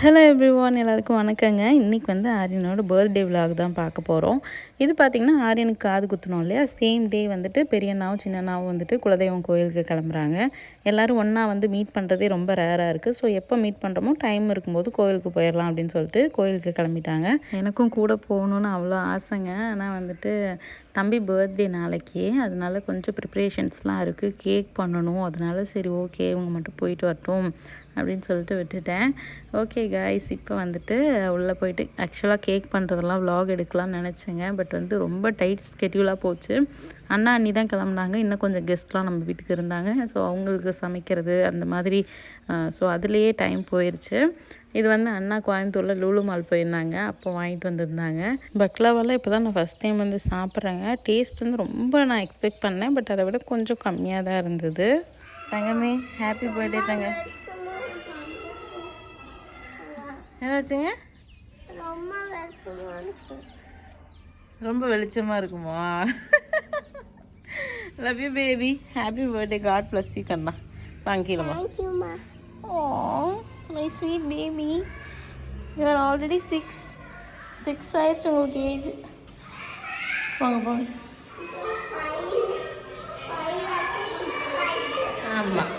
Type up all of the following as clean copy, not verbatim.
Hello everyone, எல்லாருக்கும் வணக்கங்க. இன்றைக்கி வந்து ஆரியனோட பர்த்டே விலாக் தான் பார்க்க போகிறோம். இது பார்த்திங்கன்னா ஆரியனுக்கு காது குத்தணும் இல்லையா, சேம் டே வந்துட்டு பெரியண்ணாவும் சின்னண்ணாவும் வந்துட்டு குலதெய்வம் கோயிலுக்கு கிளம்புறாங்க. எல்லோரும் ஒன்றா வந்து மீட் பண்ணுறதே ரொம்ப ரேராக இருக்குது. ஸோ எப்போ மீட் பண்ணுறோமோ டைம் இருக்கும்போது கோயிலுக்கு போயிடலாம் அப்படின்னு சொல்லிட்டு கோயிலுக்கு கிளம்பிட்டாங்க. எனக்கும் கூட போகணுன்னு அவ்வளோ ஆசைங்க. ஆனால் வந்துட்டு தம்பி பர்த்டே நாளைக்கு, அதனால கொஞ்சம் ப்ரிப்ரேஷன்ஸ்லாம் இருக்குது. கேக் பண்ணணும். அதனால சரி ஓகே இவங்க மட்டும் போயிட்டு வரட்டும் அப்படின்னு சொல்லிட்டு விட்டுட்டேன். ஓகே காய்ஸ், இப்போ வந்துட்டு உள்ளே போயிட்டு ஆக்சுவலாக கேக் பண்ணுறதெல்லாம் விலாக் எடுக்கலாம்னு நினச்சேங்க. பட் வந்து ரொம்ப டைட் ஸ்கெட்யூலாக போச்சு. அண்ணா அண்ணி தான் கிளம்புனாங்க. இன்னும் கொஞ்சம் கெஸ்ட்லாம் நம்ம வீட்டுக்கு இருந்தாங்க. ஸோ அவங்களுக்கு சமைக்கிறது அந்த மாதிரி, ஸோ அதுலேயே டைம் போயிடுச்சு. இது வந்து அண்ணா கோயம்புத்தூரில் லூலு மால் போயிருந்தாங்க, அப்போ வாங்கிட்டு வந்திருந்தாங்க. பக்லாவெல்லாம் இப்போ தான் நான் ஃபஸ்ட் டைம் வந்து சாப்பிட்றேங்க. டேஸ்ட் வந்து ரொம்ப நான் எக்ஸ்பெக்ட் பண்ணேன், பட் அதை விட கொஞ்சம் கம்மியாக தான் இருந்தது. தங்கமே, ஹாப்பி பர்த்டே தங்க. என்னாச்சுங்க? ரொம்ப வெளிச்சமாக இருக்குமா? Love you baby, happy birthday, God bless you கண்ணா. வாங்கிக்கலாமா? Oh my sweet baby, you are already 6 ஆயிடுச்சு உங்களுக்கு ஏஜ். வாங்க போங்க. ஆமாம்,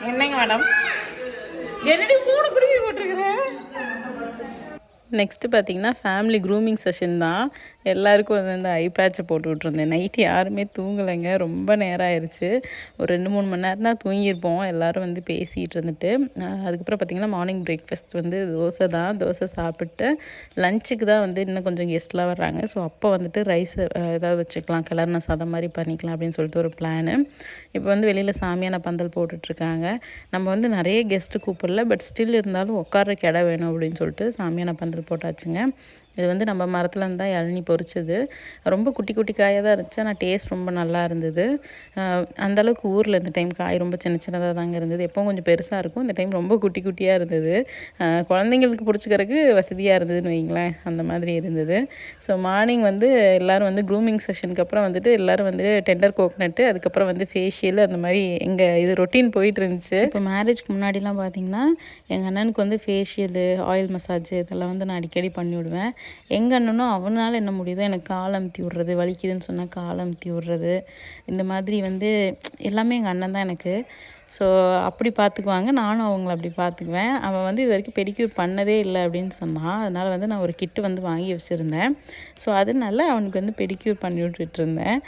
என்னங்க மேடம், என்னடி 3 குடிவி போட்டிருக்கிறேன். நெக்ஸ்ட்டு பார்த்திங்கன்னா ஃபேமிலி க்ரூமிங் செஷன் தான். எல்லாருக்கும் வந்து இந்த ஐ பேட்சை போட்டு விட்ருந்தேன். நைட்டு யாருமே தூங்கலைங்க, ரொம்ப நேரம் ஆயிடுச்சு. ஒரு 2-3 மணி நேரம் தான் தூங்கியிருப்போம். எல்லோரும் வந்து பேசிகிட்டு இருந்துட்டு, அதுக்கப்புறம் பார்த்திங்கன்னா மார்னிங் பிரேக்ஃபாஸ்ட் வந்து தோசை தான். தோசை சாப்பிட்டு லஞ்சுக்கு தான் வந்து இன்னும் கொஞ்சம் கெஸ்ட்லாம் வர்றாங்க. ஸோ அப்போ வந்துட்டு ரைஸ் ஏதாவது வச்சுக்கலாம், கிளறுன சாதம் மாதிரி பண்ணிக்கலாம் அப்படின்னு சொல்லிட்டு ஒரு பிளானு. இப்போ வந்து வெளியில் சாமியான பந்தல் போட்டுட்ருக்காங்க. நம்ம வந்து நிறைய கெஸ்ட்டு கூப்பிடல, பட் ஸ்டில் இருந்தாலும் உட்கார்றக்கு இடம் வேணும் அப்படின்னு சொல்லிட்டு சாமியான பந்தல் போட்டாச்சுங்க. இது வந்து நம்ம மரத்துலேருந்து தான் இளநி பொறிச்சது. ரொம்ப குட்டி குட்டி காயாக தான் இருந்துச்சு, ஆனால் டேஸ்ட் ரொம்ப நல்லா இருந்தது. அந்தளவுக்கு ஊரில் இந்த டைம் காய் ரொம்ப சின்ன சின்னதாக தாங்க இருந்தது. எப்போவும் கொஞ்சம் பெருசாக இருக்கும், இந்த டைம் ரொம்ப குட்டி குட்டியாக இருந்தது. குழந்தைங்களுக்கு பிடிச்சிக்கிறதுக்கு வசதியாக இருந்ததுன்னு வைங்களேன், அந்த மாதிரி இருந்தது. ஸோ மார்னிங் வந்து எல்லோரும் வந்து க்ரூமிங் செஷனுக்கு அப்புறம் வந்துட்டு எல்லோரும் வந்து டெண்டர் கோக்னட்டு, அதுக்கப்புறம் வந்து ஃபேஷியல், அந்த மாதிரி எங்கள் இது ரொட்டீன் போயிட்டு இருந்துச்சு. இப்போ மேரேஜ்க்கு முன்னாடிலாம் பார்த்திங்கன்னா எங்கள் அண்ணனுக்கு வந்து ஃபேஷியலு, ஆயில் மசாஜ் இதெல்லாம் வந்து நான் அடிக்கடி பண்ணி விடுவேன். எங்கள் அண்ணனும் அவனால் என்ன முடியுதோ எனக்கு கால் அமுத்தி விட்றது, வலிக்குதுன்னு சொன்னால் கால் அமுத்தி விட்றது, இந்த மாதிரி வந்து எல்லாமே எங்கள் அண்ணன் தான் எனக்கு. ஸோ அப்படி பார்த்துக்குவாங்க, நானும் அவங்கள அப்படி பார்த்துக்குவேன். அவன் வந்து இது வரைக்கும் பெடிக்யூர் பண்ணதே இல்லை அப்படின்னு சொன்னான். அதனால் வந்து நான் ஒரு கிட்டு வந்து வாங்கி வச்சுருந்தேன். ஸோ அதனால அவனுக்கு வந்து பெடிக்யூர் பண்ணி விட்டுருந்தேன்.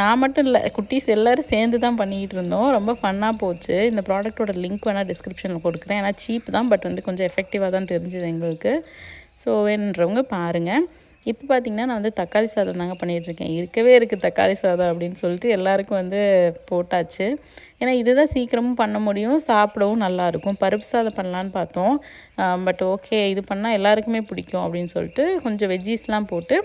நான் மட்டும் இல்லை, குட்டீஸ் எல்லோரும் சேர்ந்து தான் பண்ணிக்கிட்டு இருந்தோம். ரொம்ப ஃபன்னாக போச்சு. இந்த ப்ராடக்ட்டோட லிங்க் வேணால் டிஸ்கிரிப்ஷனில் கொடுக்குறேன். ஏன்னா சீப் தான், பட் வந்து கொஞ்சம் எஃபெக்டிவாக தான் தெரிஞ்சுது எங்களுக்கு. ஸோ வேணுன்றவங்க பாருங்கள். இப்போ பார்த்திங்கன்னா நான் வந்து தக்காளி சாதம் தாங்க பண்ணிகிட்ருக்கேன். இருக்கவே இருக்குது தக்காளி சாதம் அப்படின்னு சொல்லிட்டு எல்லாருக்கும் வந்து போட்டாச்சு. ஏன்னா இதுதான் சீக்கிரமும் பண்ண முடியும், சாப்பிடவும் நல்லாயிருக்கும். பருப்பு சாதம் பண்ணலான்னு பார்த்தோம், பட் ஓகே இது பண்ணால் எல்லாருக்குமே பிடிக்கும் அப்படின்னு சொல்லிட்டு கொஞ்சம் வெஜ்ஜீஸ்லாம் போட்டு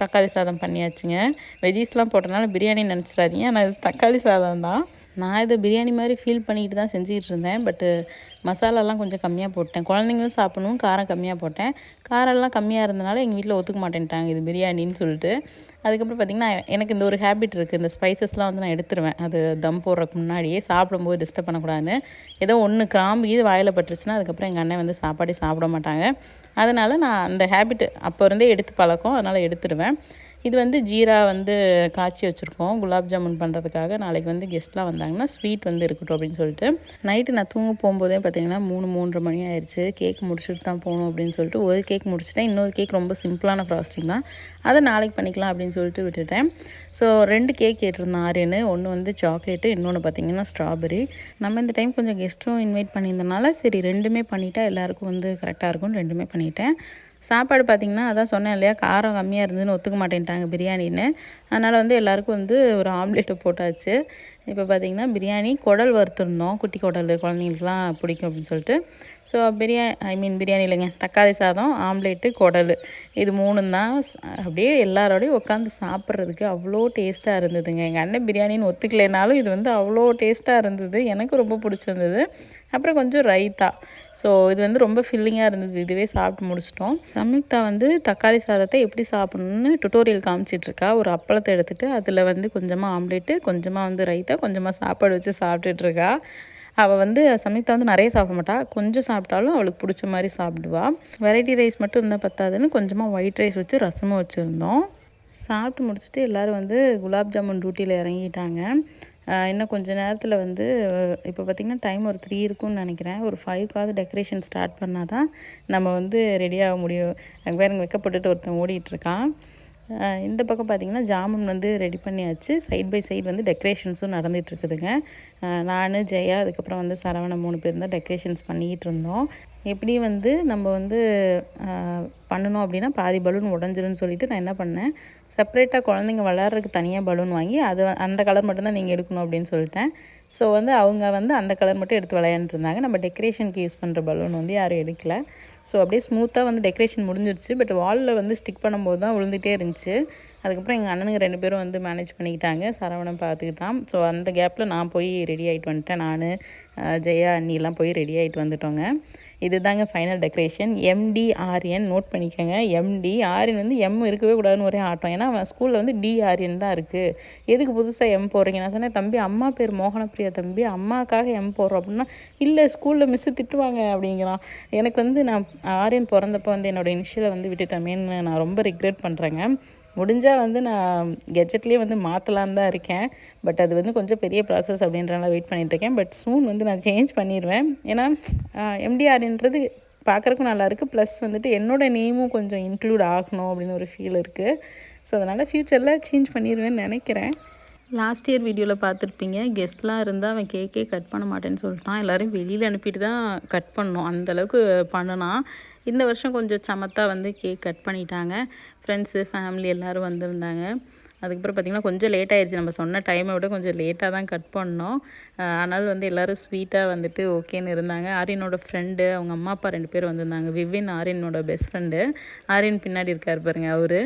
தக்காளி சாதம் பண்ணியாச்சுங்க. வெஜ்ஜீஸ்லாம் போட்டனால பிரியாணி நினச்சிடாதீங்க. ஆனால் இது தக்காளி சாதம் தான். நான் இதை பிரியாணி மாதிரி ஃபீல் பண்ணிக்கிட்டு தான் செஞ்சுக்கிட்டு இருந்தேன். பட்டு மசாலாலாம் கொஞ்சம் கம்மியாக போட்டேன். குழந்தைங்களும் சாப்பிடணும், காரம் கம்மியாக போட்டேன். காரம்லாம் கம்மியாக இருந்தனால எங்கள் வீட்டில் ஒத்துக்க மாட்டேன்ட்டாங்க இது பிரியாணின்னு சொல்லிட்டு. அதுக்கப்புறம் பார்த்திங்கன்னா எனக்கு இந்த ஒரு ஹேபிட் இருக்குது. இந்த ஸ்பைசஸ்லாம் வந்து நான் எடுத்துருவேன். அது தம் போடுறதுக்கு முன்னாடியே சாப்பிடும்போது டிஸ்டர்ப் பண்ணக்கூடாதுன்னு. ஏதோ ஒன்று கிராம்பு இது வாயில் பட்டுருச்சுன்னா அதுக்கப்புறம் எங்கள் அண்ணன் வந்து சாப்பாடே சாப்பிட மாட்டாங்க. அதனால் நான் அந்த ஹேபிட் அப்போ இருந்தே எடுத்து பழக்கம். அதனால் எடுத்துருவேன். இது வந்து ஜீரா வந்து காய்ச்சி வச்சுருக்கோம் குலாப் ஜாமுன் பண்ணுறதுக்காக. நாளைக்கு வந்து கெஸ்ட்லாம் வந்தாங்கன்னா ஸ்வீட் வந்து இருக்கட்டும் அப்படின்னு சொல்லிட்டு. நைட்டு நான் தூங்க போகும்போதே பார்த்திங்கன்னா 3-3:30 மணி ஆயிடுச்சு. கேக் முடிச்சுட்டு தான் போகணும் அப்படின்னு சொல்லிட்டு ஒரு கேக் முடிச்சுட்டேன். இன்னொரு கேக் ரொம்ப சிம்பிளான ஃப்ராஸ்டிங் தான், அதை நாளைக்கு பண்ணிக்கலாம் அப்படின்னு சொல்லிட்டு விட்டுட்டேன். ஸோ 2 கேக் கேட்டிருந்தேன் ஆரியனு. ஒன்று வந்து சாக்லேட்டு, இன்னொன்று பார்த்திங்கன்னா ஸ்ட்ராபெரி. நம்ம இந்த டைம் கொஞ்சம் கெஸ்ட்டும் இன்வைட் பண்ணியிருந்தனால சரி 2மே பண்ணிட்டா எல்லாேருக்கும் வந்து கரெக்டாக இருக்கும்னு 2மே பண்ணிட்டேன். சாப்பாடு பார்த்திங்கன்னா அதான் சொன்னேன் இல்லையா, காரம் கம்மியாக இருந்ததுன்னு ஒத்துக்க மாட்டேன்ட்டாங்க பிரியாணின்னு. அதனால் வந்து எல்லாேருக்கும் வந்து ஒரு ஆம்லேட்டை போட்டாச்சு. இப்போ பார்த்திங்கன்னா பிரியாணி குடல் வறுத்துருந்தோம். குட்டி குடல் குழந்தைங்களுக்குலாம் பிடிக்கும் அப்படின்னு சொல்லிட்டு. ஸோ பிரியாணி இல்லைங்க, தக்காளி சாதம், ஆம்லேட்டு, குடல், இது 3 தான். அப்படியே எல்லாரோடையும் உட்காந்து சாப்பிட்றதுக்கு அவ்வளோ டேஸ்ட்டாக இருந்ததுங்க. எங்கள் அண்ணன் பிரியாணின்னு ஒத்துக்கலைனாலும் இது வந்து அவ்வளோ டேஸ்ட்டாக இருந்தது. எனக்கு ரொம்ப பிடிச்சிருந்தது. அப்புறம் கொஞ்சம் ரைத்தா. ஸோ இது வந்து ரொம்ப ஃபில்லிங்காக இருந்தது. இதுவே சாப்பிட்டு முடிச்சிட்டோம். சம்யுக்தா வந்து தக்காளி சாதத்தை எப்படி சாப்பிட்ணுன்னு டுட்டோரியல் காமிச்சிட்ருக்கா. ஒரு அப்பளத்தை எடுத்துகிட்டு அதில் வந்து கொஞ்சமாக ஆம்லேட்டு, கொஞ்சமாக வந்து ரைத்தா, கொஞ்சமாக சாப்பாடு வச்சு சாப்பிட்டுட்ருக்கா. அவள் வந்து சம்யுக்தா வந்து நிறைய சாப்பிட மாட்டா. கொஞ்சம் சாப்பிட்டாலும் அவளுக்கு பிடிச்ச மாதிரி சாப்பிடுவா. வெரைட்டி ரைஸ் மட்டும் இருந்தால் பத்தாதுன்னு கொஞ்சமாக ஒயிட் ரைஸ் வச்சு ரசமும் வச்சுருந்தோம். சாப்பிட்டு முடிச்சுட்டு எல்லோரும் வந்து குலாப் ஜாமுன் டியூட்டியில் இறங்கிட்டாங்க. இன்னும் கொஞ்சம் நேரத்தில் வந்து இப்போ பார்த்திங்கன்னா டைம் ஒரு 3 இருக்கும்னு நினைக்கிறேன். ஒரு 5க்காவது டெக்கரேஷன் ஸ்டார்ட் பண்ணால் தான் நம்ம வந்து ரெடியாக முடியும். அங்கே வேறு வெக்கப்பட்டுட்டு ஒருத்தன் ஓடிட்டுருக்கான். இந்த பக்கம் பார்த்திங்கன்னா ஜாமுன் வந்து ரெடி பண்ணியாச்சு. சைட் பை சைடு வந்து டெக்கரேஷன்ஸும் நடந்துகிட்ருக்குதுங்க. நான், ஜெயா, அதுக்கப்புறம் வந்து சரவணன் 3 பேர் தான் டெக்கரேஷன்ஸ் பண்ணிக்கிட்டு இருந்தோம். எப்படி வந்து நம்ம வந்து பண்ணணும் அப்படின்னா பாதி பலூன் உடஞ்சிரும்னு சொல்லிவிட்டு நான் என்ன பண்ணேன், செப்பரேட்டாக குழந்தைங்க விளையாடுறதுக்கு தனியாக பலூன் வாங்கி அது அந்த கலர் மட்டும்தான் நீங்கள் எடுக்கணும் அப்படின்னு சொல்லிட்டேன். ஸோ வந்து அவங்க வந்து அந்த கலர் மட்டும் எடுத்து விளையாண்டுருந்தாங்க. நம்ம டெக்கரேஷனுக்கு யூஸ் பண்ணுற பலூன் வந்து யாரும் எடுக்கல. ஸோ அப்படியே ஸ்மூத்தாக வந்து டெக்கரேஷன் முடிஞ்சிருச்சு. பட் வாலில் வந்து ஸ்டிக் பண்ணும்போது தான் விழுந்துகிட்டே இருந்துச்சு. அதுக்கப்புறம் எங்கள் அண்ணனுங்க 2 பேரும் வந்து மேனேஜ் பண்ணிக்கிட்டாங்க. சரவணன் பார்த்துக்கிட்டான். ஸோ அந்த கேப்பில் நான் போய் ரெடி ஆகிட்டு வந்துட்டேன். நான், ஜெயா அண்ணிலாம் போய் ரெடி ஆகிட்டு வந்துட்டோங்க. இதுதாங்க ஃபைனல் டெக்கரேஷன். எம்டி ஆரியன், நோட் பண்ணிக்கோங்க. எம்டி ஆரியன் வந்து எம் இருக்கவே கூடாதுன்னு ஒரே ஆட்டம். ஏன்னா அவன் ஸ்கூலில் வந்து டி ஆரியன் தான் இருக்குது. எதுக்கு புதுசாக எம் போடுறீங்க? நான் சொன்னேன், தம்பி அம்மா பேர் மோகனப்பிரியா தம்பி, அம்மாக்காக எம் போடுறோம் அப்படின்னா, இல்லை ஸ்கூலில் மிஸ்ஸு திட்டுவாங்க அப்படிங்கிறான். எனக்கு வந்து நான் ஆரியன் பிறந்தப்போ வந்து என்னோடய இனிஷியலை வந்து விட்டுட்டமேன்னு நான் ரொம்ப ரிக்ரெட் பண்ணுறேங்க. முடிஞ்சால் வந்து நான் கெஜெட்லேயே வந்து மாற்றலான்னு தான் இருக்கேன். பட் அது வந்து கொஞ்சம் பெரிய ப்ராசஸ் அப்படின்றனால வெயிட் பண்ணிகிட்ருக்கேன். பட் சூன் வந்து நான் சேஞ்ச் பண்ணிடுவேன். ஏன்னா எம்டிஆர்ன்றது பார்க்குறக்கும் நல்லாயிருக்கு. ப்ளஸ் வந்துட்டு என்னோடய நேமும் கொஞ்சம் இன்க்ளூட் ஆகணும் அப்படின்னு ஒரு ஃபீல் இருக்குது. ஸோ அதனால் ஃப்யூச்சரில் சேஞ்ச் பண்ணிடுவேன்னு நினைக்கிறேன். லாஸ்ட் இயர் வீடியோவில் பார்த்துருப்பீங்க, கெஸ்ட்லாம் இருந்தால் அவன் கேக்கே கட் பண்ண மாட்டேன்னு சொல்லிட்டான். எல்லோரும் வெளியில் அனுப்பிட்டு தான் கட் பண்ணோம், அந்தளவுக்கு பண்ணினான். இந்த வருஷம் கொஞ்சம் சமத்தாக வந்து கேக் கட் பண்ணிட்டாங்க. ஃப்ரெண்ட்ஸு, ஃபேமிலி எல்லோரும் வந்திருந்தாங்க. அதுக்கப்புறம் பார்த்திங்கன்னா கொஞ்சம் லேட் ஆகிடுச்சு. நம்ம சொன்ன டைமை விட கொஞ்சம் லேட்டாக தான் கட் பண்ணோம். ஆனாலும் வந்து எல்லோரும் ஸ்வீட்டாக வந்துட்டு ஓகேன்னு இருந்தாங்க. ஆரியனோட ஃப்ரெண்டு, அவங்க அம்மா அப்பா 2 பேர் வந்திருந்தாங்க. விவின் ஆரியனோட பெஸ்ட் ஃப்ரெண்டு. ஆரியன் பின்னாடி இருக்கார் பாருங்க அவரு.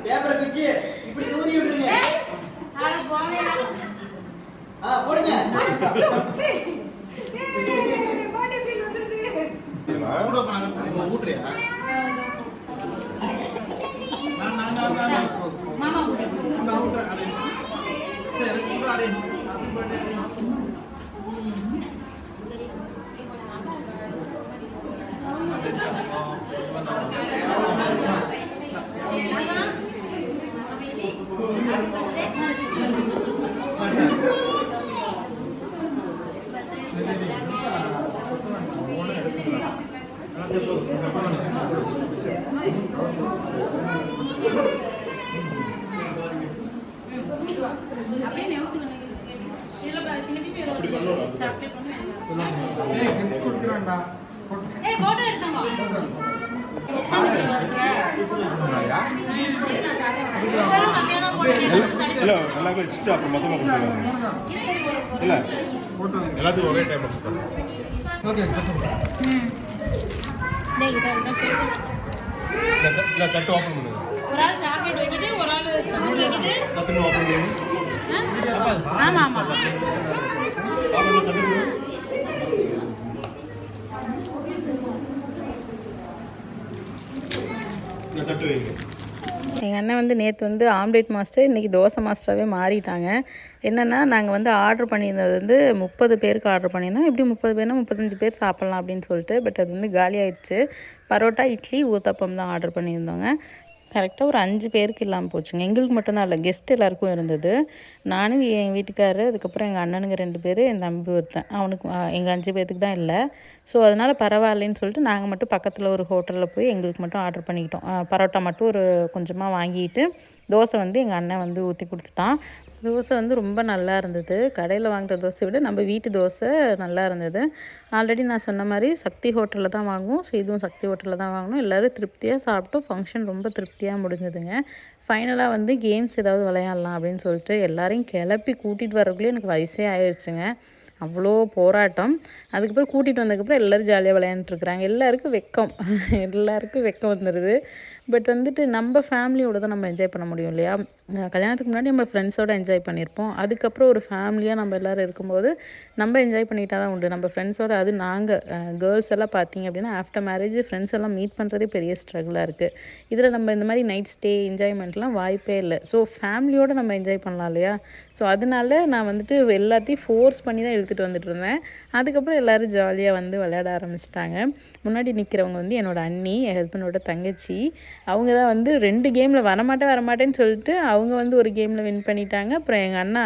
பேப்பர் பிச்சு இப்படி தூரி விட்டுருங்க. போடுங்க. ஊட்டுறியா? எல்லாருக்கும் வச்சுட்டு அப்புறம் மொத்தமாக கொடுத்துருவாங்க. இல்லை எல்லாத்துக்கும் ஒரே டைம் கொடுத்துருவாங்க. ஓகே தட்டு ஓப்பன் பண்ணுங்க. ஒரு ஆள் சாக்லேட் வைக்கிட்டு ஒரு ஆள் ஸ்பூன் வைக்கிட்டு தட்டு ஓப்பன் பண்ணுங்க. ஆமா ஆமா தட்டு தட்டு வைங்க. எங்கள் அண்ணன் வந்து நேற்று வந்து ஆம்லேட் மாஸ்டர், இன்றைக்கி தோசை மாஸ்டராகவே மாறிட்டாங்க. என்னென்னா நாங்கள் வந்து ஆர்டர் பண்ணியிருந்தது வந்து 30 பேருக்கு ஆர்டர் பண்ணியிருந்தோம். எப்படி 30 பேர்னா 35 பேர் சாப்பிட்லாம் அப்படின்னு சொல்லிட்டு. பட் அது வந்து காலி ஆயிடுச்சு. பரோட்டா, இட்லி, ஊத்தப்பம் தான் ஆர்டர் பண்ணியிருந்தோங்க. கரெக்டாக ஒரு 5 பேருக்கு இல்லாமல் போச்சுங்க. எங்களுக்கு மட்டும்தான் இல்லை, கெஸ்ட் எல்லாருக்கும் இருந்தது. நானும் என் வீட்டுக்காரரு, அதுக்கப்புறம் எங்கள் அண்ணனுங்க 2 பேர், என் தம்பி ஒருத்தன். அவனுக்கு எங்கள் 5 பேர்த்துக்கு தான் இல்லை. ஸோ அதனால் பரவாயில்லைன்னு சொல்லிட்டு நாங்கள் மட்டும் பக்கத்தில் ஒரு ஹோட்டலில் போய் எங்களுக்கு மட்டும் ஆர்டர் பண்ணிக்கிட்டோம். பரோட்டா மட்டும் ஒரு கொஞ்சமாக வாங்கிட்டு, தோசை வந்து எங்கள் அண்ணன் வந்து ஊற்றி கொடுத்துட்டான். தோசை வந்து ரொம்ப நல்லா இருந்தது. கடையில் வாங்குகிற தோசையை விட நம்ம வீட்டு தோசை நல்லா இருந்தது. ஆல்ரெடி நான் சொன்ன மாதிரி சக்தி ஹோட்டலில் தான் வாங்குவோம். ஸோ இதுவும் சக்தி ஹோட்டலில் தான் வாங்கணும். எல்லோரும் திருப்தியாக சாப்பிட்டோம். ஃபங்க்ஷன் ரொம்ப திருப்தியாக முடிஞ்சதுங்க. ஃபைனலாக வந்து கேம்ஸ் ஏதாவது விளையாடலாம் அப்படின்னு சொல்லிட்டு எல்லோரையும் கிளப்பி கூட்டிகிட்டு வரக்குள்ளே எனக்கு வயசே ஆயிடுச்சுங்க. அவ்வளோ போராட்டம். அதுக்கப்புறம் கூட்டிகிட்டு வந்ததுக்கப்புறம் எல்லோரும் ஜாலியாக விளையாண்டுருக்குறாங்க. எல்லாருக்கும் வெக்கம் வந்துடுது. பட் வந்துட்டு நம்ம ஃபேமிலியோடு தான் நம்ம என்ஜாய் பண்ண முடியும் இல்லையா? கல்யாணத்துக்கு முன்னாடி நம்ம ஃப்ரெண்ட்ஸோடு என்ஜாய் பண்ணியிருப்போம். அதுக்கப்புறம் ஒரு ஃபேமிலியாக நம்ம எல்லோரும் இருக்கும்போது நம்ம என்ஜாய் பண்ணிட்டா தான் உண்டு. நம்ம ஃப்ரெண்ட்ஸோடு, அது நாங்கள் கேர்ள்ஸ் எல்லாம் பார்த்திங்க அப்படின்னா ஆஃப்டர் மேரேஜ் ஃப்ரெண்ட்ஸ் எல்லாம் மீட் பண்ணுறதே பெரிய ஸ்ட்ரகிளாக இருக்குது. இதில் நம்ம இந்த மாதிரி நைட் ஸ்டே என்ஜாய்மெண்ட்லாம் வாய்ப்பே இல்லை. ஸோ ஃபேமிலியோடு நம்ம என்ஜாய் பண்ணலாம் இல்லையா? ஸோ அதனால நான் வந்துட்டு எல்லாத்தையும் ஃபோர்ஸ் பண்ணி தான் இழுத்துட்டு வந்துட்டு இருந்தேன். அதுக்கப்புறம் எல்லோரும் ஜாலியாக வந்து விளையாட ஆரம்பிச்சிட்டாங்க. முன்னாடி நிற்கிறவங்க வந்து என்னோடய அண்ணி, என் ஹஸ்பண்டோட தங்கச்சி. அவங்க தான் வந்து 2 கேமில் வரமாட்டேன்னு சொல்லிட்டு அவங்க வந்து ஒரு கேமில் வின் பண்ணிட்டாங்க. அப்புறம் எங்கள் அண்ணா,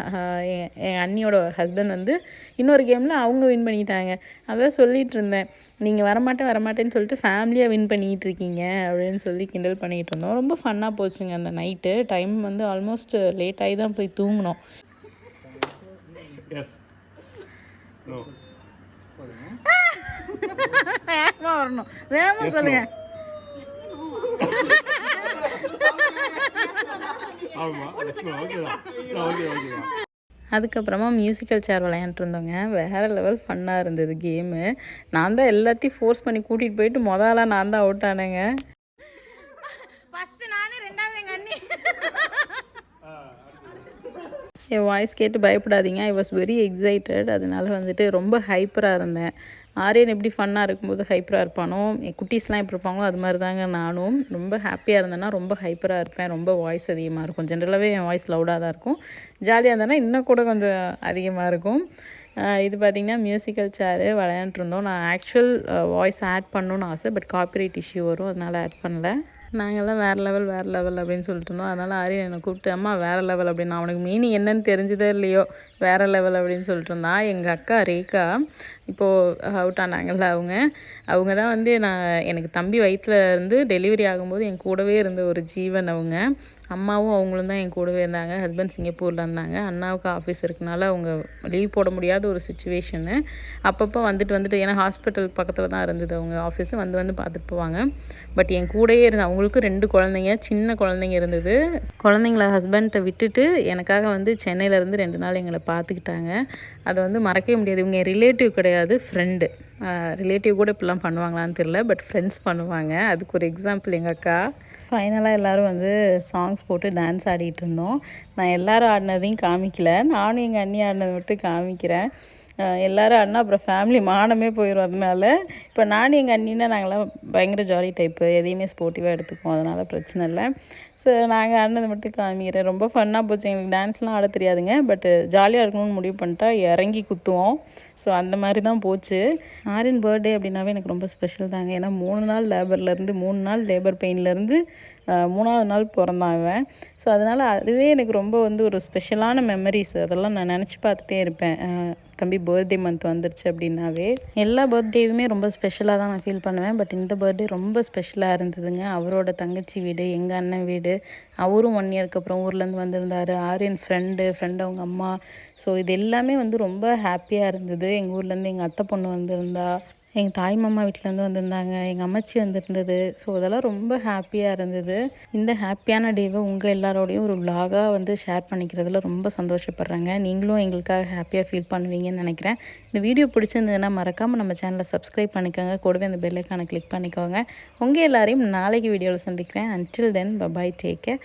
என் அண்ணியோட ஹஸ்பண்ட் வந்து இன்னொரு கேமில் அவங்க வின் பண்ணிட்டாங்க. அதான் சொல்லிகிட்டு இருந்தேன், நீங்கள் வரமாட்டேன்னு சொல்லிட்டு ஃபேமிலியாக வின் பண்ணிகிட்டு இருக்கீங்க அப்படின்னு சொல்லி கிண்டல் பண்ணிகிட்டு இருந்தோம். ரொம்ப ஃபன்னாக போச்சுங்க அந்த நைட்டு. டைம் வந்து ஆல்மோஸ்ட் லேட் ஆகி தான் போய் தூங்கினோம். வரணும் வேகமாக சொல்லுங்க. அதுக்கப்புறமா மியூசிக்கல் சேர் விளையாண்டுருந்தோங்க. வேறு லெவல் ஃபன்னாக இருந்தது கேமு. நான் தான் எல்லாத்தையும் ஃபோர்ஸ் பண்ணி கூட்டிகிட்டு போயிட்டு முதலாம் நான் தான் அவுட் ஆனேங்க. ஃபஸ்ட்டு நானே, ரெண்டாவது எங்கள் அண்ணி. என் வாய்ஸ் கேட்டு பயப்படாதீங்க. I was very excited. அதனால வந்துட்டு ரொம்ப ஹைப்பராக இருந்தேன். ஆரியன் எப்படி ஃபன்னாக இருக்கும்போது ஹைப்பராக இருப்பானோ, என் குட்டீஸ்லாம் எப்படி இருப்பாங்களோ அது மாதிரி தாங்க நானும். ரொம்ப ஹாப்பியாக இருந்தேன்னா ரொம்ப ஹைப்பராக இருப்பேன். ரொம்ப வாய்ஸ் அதிகமாக இருக்கும். ஜென்ரலாகவே என் வாய்ஸ் லவுடாக தான் இருக்கும். ஜாலியாக இருந்தேன்னா இன்னும் கூட கொஞ்சம் அதிகமாக இருக்கும். இது பார்த்திங்கன்னா மியூசிக்கல் சேரு விளையாண்டுருந்தோம். நான் ஆக்சுவல் வாய்ஸ் ஆட் பண்ணணுன்னு ஆசை, பட் காப்பிரைட் இஷ்யூ வரும், அதனால் ஆட் பண்ணல. நாங்கள்லாம் வேறு லெவல் அப்படின்னு சொல்லிட்டு இருந்தோம். அதனால் ஆரியன் என்னை கூப்பிட்டு, அம்மா வேறு லெவல் அப்படின்னு. அவனுக்கு மீனிங் என்னன்னு தெரிஞ்சதோ இல்லையோ வேறு லெவல் அப்படின்னு சொல்லிட்டு இருந்தான். எங்கள் அக்கா ரேகா இப்போது அவுட் ஆனாங்கல்ல, அவங்க தான் வந்து எனக்கு தம்பி வயிற்றில் இருந்து டெலிவரி ஆகும்போது என் கூடவே இருந்த ஒரு ஜீவன். அம்மாவும் அவங்களும் தான் என் கூடவே இருந்தாங்க. ஹஸ்பண்ட் சிங்கப்பூரில் இருந்தாங்க. அண்ணாவுக்கு ஆஃபீஸ் இருக்கனால அவங்க லீவ் போட முடியாத ஒரு சுச்சுவேஷனு. அப்பப்போ வந்துட்டு ஏன்னா ஹாஸ்பிட்டல் பக்கத்தில் தான் இருந்தது அவங்க ஆஃபீஸு. வந்து பார்த்துட்டு போவாங்க. பட் என் கூடயே அவங்களுக்கு 2 குழந்தைங்க, சின்ன குழந்தைங்க இருந்தது. குழந்தைங்கள ஹஸ்பண்ட்டை விட்டுட்டு எனக்காக வந்து சென்னையிலேருந்து 2 நாள் எங்களை பார்த்துக்கிட்டாங்க. அதை மறக்கவே முடியாது. இவங்க ரிலேட்டிவ் கிடையாது, ஃப்ரெண்டு. ரிலேட்டிவ் கூட இப்படிலாம் பண்ணுவாங்களான்னு தெரியல, பட் ஃப்ரெண்ட்ஸ் பண்ணுவாங்க. அதுக்கு ஒரு எக்ஸாம்பிள் எங்கள் அக்கா. ஃபைனலாக எல்லோரும் சாங்ஸ் போட்டு டான்ஸ் ஆடிட்டு இருந்தோம். நான் எல்லோரும் ஆடினதையும் காமிக்கல, நானும் எங்கள் அண்ணி ஆடினதை மட்டும் காமிக்கிறேன். எல்லோரும் ஆடினா அப்புறம் ஃபேமிலி மானமே போயிடும். அதனால இப்போ நானும் எங்கள் அண்ணின்னா நாங்களாம் பயங்கர ஜாலி டைப்பு, எதையுமே ஸ்போர்ட்டிவாக எடுத்துக்குவோம், அதனால் பிரச்சனை இல்லை. ஸோ நாங்கள் ஆடினதை மட்டும் காமிக்கிறேன். ரொம்ப ஃபன்னாக போச்சு. எங்களுக்கு டான்ஸ்லாம் ஆட தெரியாதுங்க, பட்டு ஜாலியாக இருக்கணும்னு முடிவு பண்ணிட்டா இறங்கி குத்துவோம். ஸோ அந்த மாதிரி தான் போச்சு. ஆரியன் பர்த்டே அப்படின்னாவே எனக்கு ரொம்ப ஸ்பெஷல் தாங்க. ஏன்னா 3 நாள் லேபர்லேருந்து 3 நாள் லேபர் பெயின்லேருந்து 3ஆவது நாள் பிறந்தான் அவன். ஸோ அதனால் அதுவே எனக்கு ரொம்ப ஒரு ஸ்பெஷலான மெமரிஸ். அதெல்லாம் நான் நினச்சி பார்த்துட்டே இருப்பேன். தம்பி பர்த்டே மந்த் வந்துருச்சு அப்படின்னாவே. எல்லா பர்த்டேவுமே ரொம்ப ஸ்பெஷலாக தான் நான் ஃபீல் பண்ணுவேன். பட் இந்த பர்த்டே ரொம்ப ஸ்பெஷலாக இருந்ததுங்க. அவரோட தங்கச்சி வீடு, எங்கள் அண்ணன் வீடு. அவரும் 1 இயருக்கு அப்புறம் ஊர்லேருந்து வந்திருந்தார். ஆரியன் ஃப்ரெண்டு அவங்க அம்மா. ஸோ இது எல்லாமே ரொம்ப ஹாப்பியாக இருந்தது. எங்கள் ஊர்லேருந்து எங்கள் அத்தை பொண்ணு வந்திருந்தா, எங்கள் தாய் மாமா வீட்டிலேருந்து வந்திருந்தாங்க, எங்கள் அம்மாச்சி வந்திருந்தது. ஸோ அதெல்லாம் ரொம்ப ஹாப்பியாக இருந்தது. இந்த ஹாப்பியான டேவை உங்கள் எல்லாரோடையும் ஒரு விலாகாக ஷேர் பண்ணிக்கிறதுல ரொம்ப சந்தோஷப்படுறேங்க. நீங்களும் எங்களுக்காக ஹாப்பியாக ஃபீல் பண்ணுவீங்கன்னு நினைக்கிறேன். இந்த வீடியோ பிடிச்சிருந்ததுன்னா மறக்காமல் நம்ம சேனலை சப்ஸ்கிரைப் பண்ணிக்கோங்க. கூடவே அந்த பெல் ஐக்கானை கிளிக் பண்ணிக்கோங்க. உங்கள் எல்லாரையும் நாளைக்கு வீடியோவில் சந்திக்கிறேன். Until then bye, take care.